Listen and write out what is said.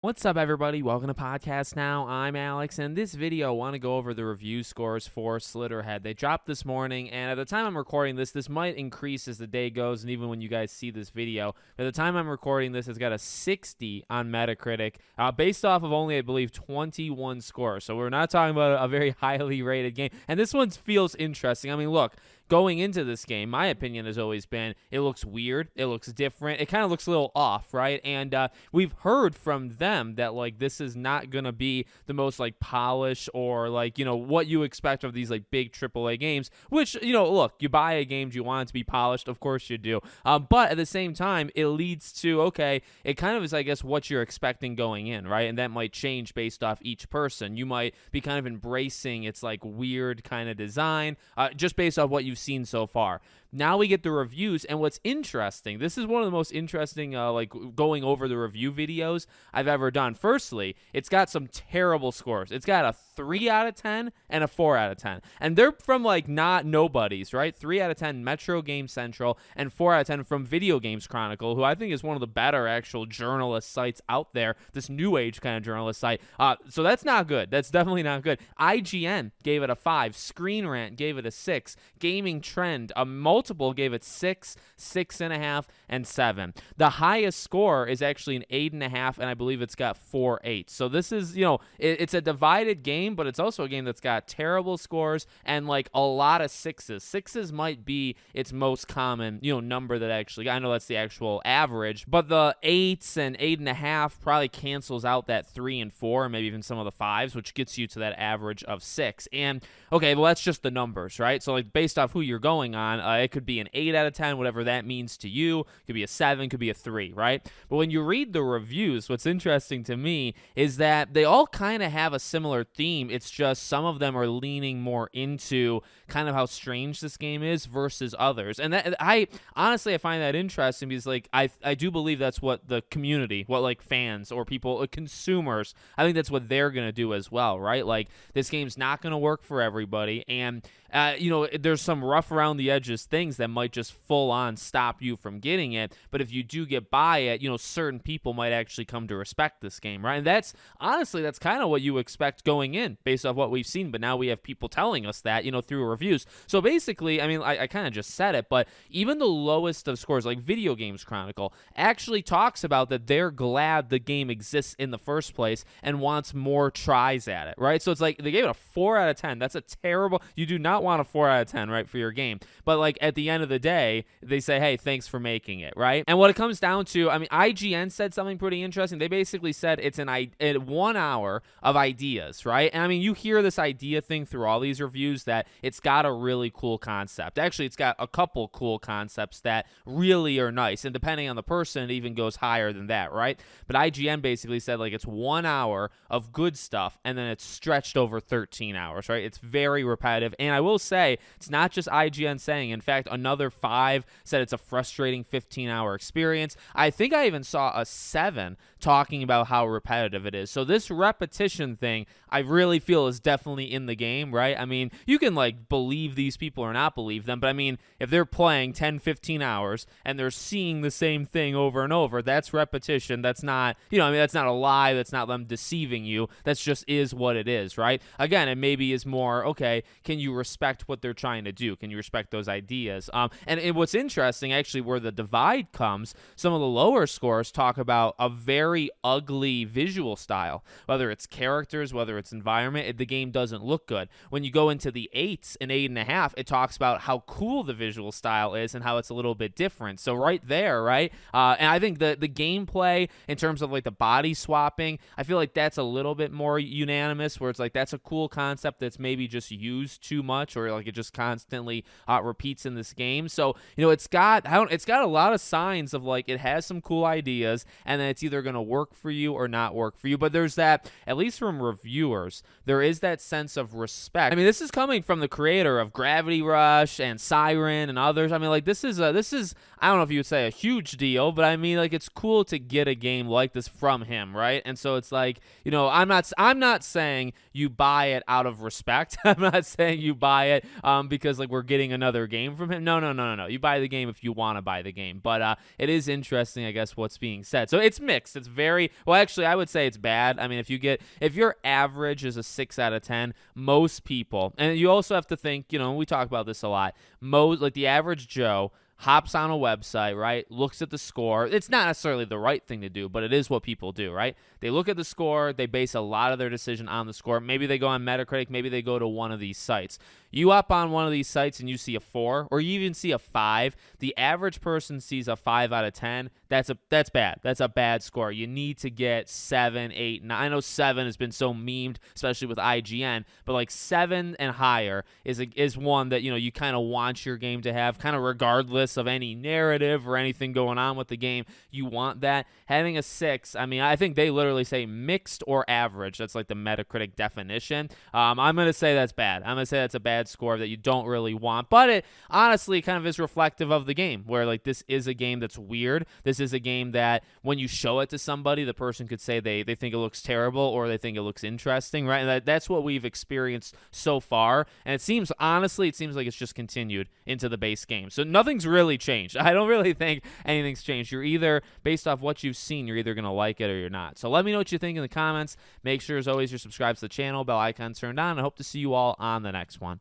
What's up, everybody? Welcome to Podcast Now. I'm Alex, and in this video, I want to go over the review scores for Slitterhead. They dropped this morning, and at the time I'm recording this might increase as the day goes, and even when you guys see this video. But at the time I'm recording this, it's got a 60 on Metacritic, based off of only, I believe, 21 scores. So we're not talking about a very highly rated game. And this one feels interesting. I mean, look, going into this game, my opinion has always been it looks weird, it looks different, it kind of looks a little off, right? And we've heard from them that like this is not gonna be the most like polished or like what you expect of these like big AAA games. Which look, you buy a game, do you want it to be polished? Of course you do. But at the same time, it leads to okay, it kind of is I guess what you're expecting going in, right? And that might change based off each person. You might be kind of embracing its like weird kind of design, just based off what you've seen so far. Now we get the reviews, and what's interesting, this is one of the most interesting like going over the review videos I've ever done. Firstly, it's got some terrible scores. It's got a 3 out of 10 and a 4 out of 10, and they're from like not nobodies, right? 3 out of 10 Metro Game Central and 4 out of 10 from Video Games Chronicle, who I think is one of the better actual journalist sites out there, this new age kind of journalist site. So that's not good. That's definitely not good. IGN gave it a 5. Screen Rant gave it a 6. Gaming Trend, a multiple, gave it 6, 6.5, and 7. The highest score is actually an 8.5, and I believe it's got 4 8s. So this is, it's a divided game, but it's also a game that's got terrible scores and like a lot of 6s. 6s might be its most common, number that actually, I know that's the actual average, but the 8s and 8.5 probably cancels out that 3 and 4, and maybe even some of the 5s, which gets you to that average of 6. And okay, well, that's just the numbers, right? So like based off who you're going on, it could be an 8 out of 10, whatever that means to you. It could be a 7, could be a 3, right? But when you read the reviews, what's interesting to me is that they all kind of have a similar theme. It's just some of them are leaning more into kind of how strange this game is versus others. And that I find that interesting because like I do believe that's what the community, what like fans or people, consumers, I think that's what they're going to do as well, right? Like this game's not going to work for everybody, and there's some rough around the edges things that might just full on stop you from getting it. But if you do get by it, certain people might actually come to respect this game, right? And that's kind of what you expect going in based off what we've seen. But now we have people telling us that, through reviews. So basically, I mean, I kind of just said it, but even the lowest of scores, like Video Games Chronicle, actually talks about that they're glad the game exists in the first place and wants more tries at it, right? So it's like they gave it a 4 out of 10. That's a terrible, you do not want a 4 out of 10, right, for your game. But like at the end of the day, they say, hey, thanks for making it, right? And what it comes down to, I mean, IGN said something pretty interesting. They basically said it's an 1 hour of ideas, right? And I mean, you hear this idea thing through all these reviews that it's got a really cool concept. Actually, it's got a couple cool concepts that really are nice. And depending on the person, it even goes higher than that, right? But IGN basically said like it's 1 hour of good stuff and then it's stretched over 13 hours, right? It's very repetitive. And I will say, it's not just IGN saying. In fact, another 5 said it's a frustrating 15-hour experience. I think I even saw a 7 talking about how repetitive it is. So this repetition thing, I really feel is definitely in the game, right? I mean, you can like believe these people or not believe them, but I mean, if they're playing 10, 15 hours and they're seeing the same thing over and over, that's repetition. That's not, that's not a lie. That's not them deceiving you. That's just is what it is, right? Again, it maybe is more, okay, can you respect what they're trying to do? Can you respect those ideas? And what's interesting, actually, where the divide comes, some of the lower scores talk about a very ugly visual style, whether it's characters, whether it's environment, the game doesn't look good. When you go into the 8s and 8.5, it talks about how cool the visual style is and how it's a little bit different. So right there, right? And I think the gameplay in terms of like the body swapping, I feel like that's a little bit more unanimous, where it's like that's a cool concept that's maybe just used too much, or like it just constantly repeats in this game. So it's got a lot of signs of like it has some cool ideas, and then it's either going to work for you or not work for you. But there's that, at least from reviewers, there is that sense of respect. I mean, this is coming from the creator of Gravity Rush and Siren and others. I mean, like this is I don't know if you would say a huge deal, but I mean, like it's cool to get a game like this from him, right? And so it's like, I'm not saying you buy it out of respect. I'm not saying you buy it because like we're getting another game from him? No. You buy the game if you want to buy the game. But it is interesting, I guess, what's being said. So it's mixed. It's very well. Actually, I would say it's bad. I mean, if your average is a 6 out of 10, most people, and you also have to think, we talk about this a lot. Like the average Joe hops on a website, right? Looks at the score. It's not necessarily the right thing to do, but it is what people do, right? They look at the score. They base a lot of their decision on the score. Maybe they go on Metacritic. Maybe they go to one of these sites. You hop on one of these sites and you see a 4, or you even see a 5. The average person sees a 5 out of 10. That's bad. That's a bad score. You need to get 7, 8, 9. I know 7 has been so memed, especially with IGN, but like 7 and higher is one that you kind of want your game to have, kind of regardless of any narrative or anything going on with the game. You want that. Having a 6, I mean, I think they literally say mixed or average. That's like the Metacritic definition. I'm going to say that's bad. I'm going to say that's a bad score that you don't really want, but it honestly kind of is reflective of the game, where like this is a game that's weird. This is a game that when you show it to somebody, the person could say they think it looks terrible or they think it looks interesting, right? And that's what we've experienced so far, and it seems like it's just continued into the base game. So nothing's really changed. I don't really think anything's changed. You're either, based off what you've seen, you're either going to like it or you're not. So let me know what you think in the comments. Make sure, as always, you're subscribed to the channel, bell icon turned on. I hope to see you all on the next one.